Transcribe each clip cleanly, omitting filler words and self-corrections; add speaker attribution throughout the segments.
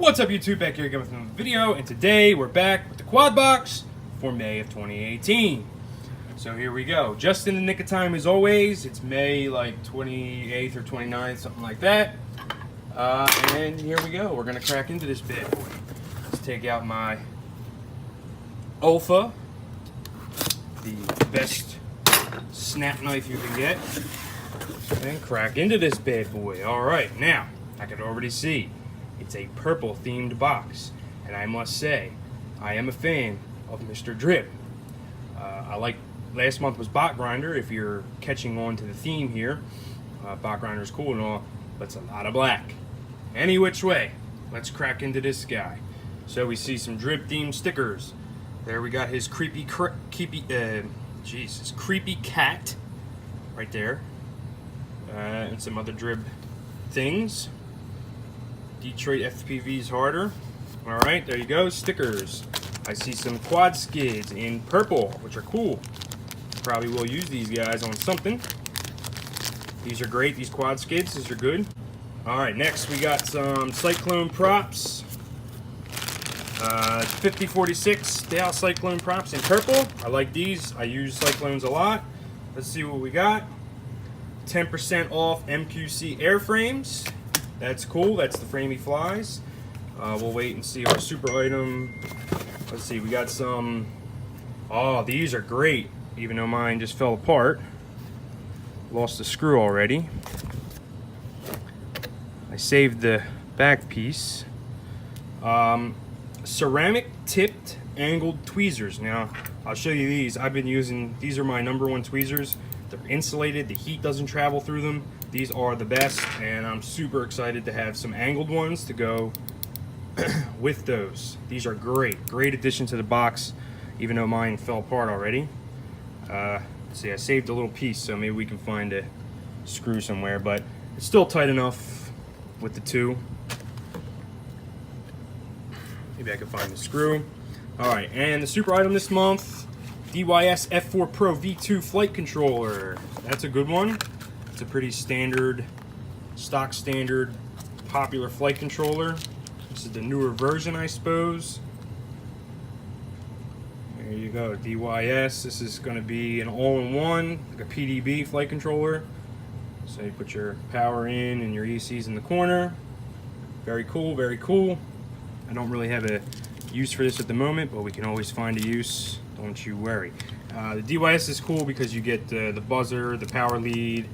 Speaker 1: What's up YouTube, back here again with another video, and today we're back with the quad box for May of 2018. So here we go, just in the nick of time as always. It's May like 28th or 29th, something like that. And here we go, we're gonna crack into this bad boy. Let's take out my Olfa, the best snap knife you can get, and crack into this bad boy. Alright, now, I can already see it's a purple themed box, and I must say, I am a fan of Mr. Drib. I like, last month was Bot Grinder, if you're catching on to the theme here. Bot Grinder is cool and all, but it's a lot of black. Any which way, let's crack into this guy. So we see some Drib themed stickers. There we got his creepy cat right there, and some other Drib things. Detroit FPV's harder. Alright, there you go, stickers. I see some quad skids in purple, which are cool. Probably will use these guys on something. These are great, these quad skids, these are good. Alright, next we got some Cyclone props. 5046 Dale Cyclone props in purple. I like these, I use Cyclones a lot. Let's see what we got. 10% off MQC airframes. That's cool, that's the frame he flies. We'll wait and see our super item. Let's see, we got some, oh, these are great, even though mine just fell apart. Lost the screw already. I saved the back piece. Ceramic tipped angled tweezers. Now, I'll show you these. I've been using, these are my #1 tweezers. They're insulated, the heat doesn't travel through them. These are the best, and I'm super excited to have some angled ones to go with those. These are great addition to the box, even though mine fell apart already. Let's see, I saved a little piece, so maybe we can find a screw somewhere, but it's still tight enough with the two. Maybe I can find the screw. Alright, and the super item this month, DYS F4 Pro V2 flight controller. That's a good one. It's a pretty standard, stock standard, popular flight controller. This is the newer version, I suppose. There you go, DYS. This is going to be an all-in-one, like a PDB flight controller. So you put your power in and your ECs in the corner. Very cool, very cool. I don't really have a use for this at the moment, but we can always find a use. Don't you worry. The DYS is cool because you get the buzzer, the power lead,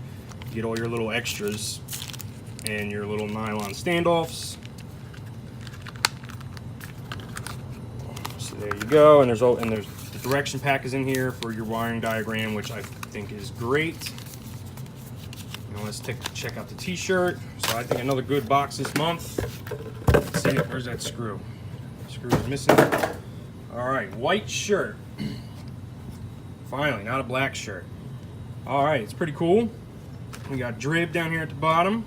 Speaker 1: you get all your little extras and your little nylon standoffs. So there you go, and there's the direction pack is in here for your wiring diagram, which I think is great. Now let's check out the t-shirt. So I think another good box this month. Let's see, where's that screw? Screw is missing. Alright, white shirt. Finally, not a black shirt. Alright, it's pretty cool. We got Drib down here at the bottom.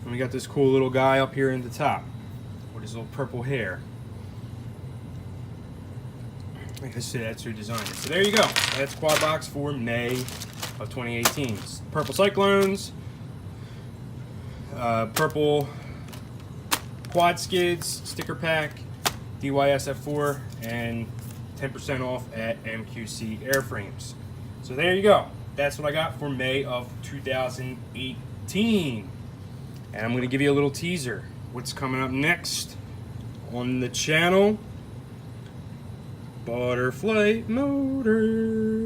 Speaker 1: And we got this cool little guy up here in the top with his little purple hair. Like I said, that's who designed it. So there you go. That's quad box for May of 2018. It's purple Cyclones, purple quad skids, sticker pack, DYS F4, and 10% off at MQC airframes. So there you go. That's what I got for May of 2018. And I'm going to give you a little teaser. What's coming up next on the channel? Butterfly Motors.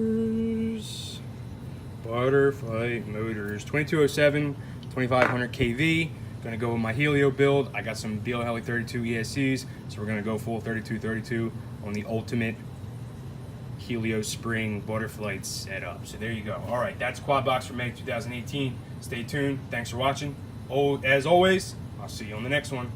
Speaker 1: Butterfly Motors. 2207, 2500 kV. Gonna go with my Helio build. I got some BL Heli 32 ESCs, so we're gonna go full 3232 on the ultimate Helio Spring butterfly setup. So there you go. All right, that's quad box for May 2018. Stay tuned. Thanks for watching. Oh, as always, I'll see you on the next one.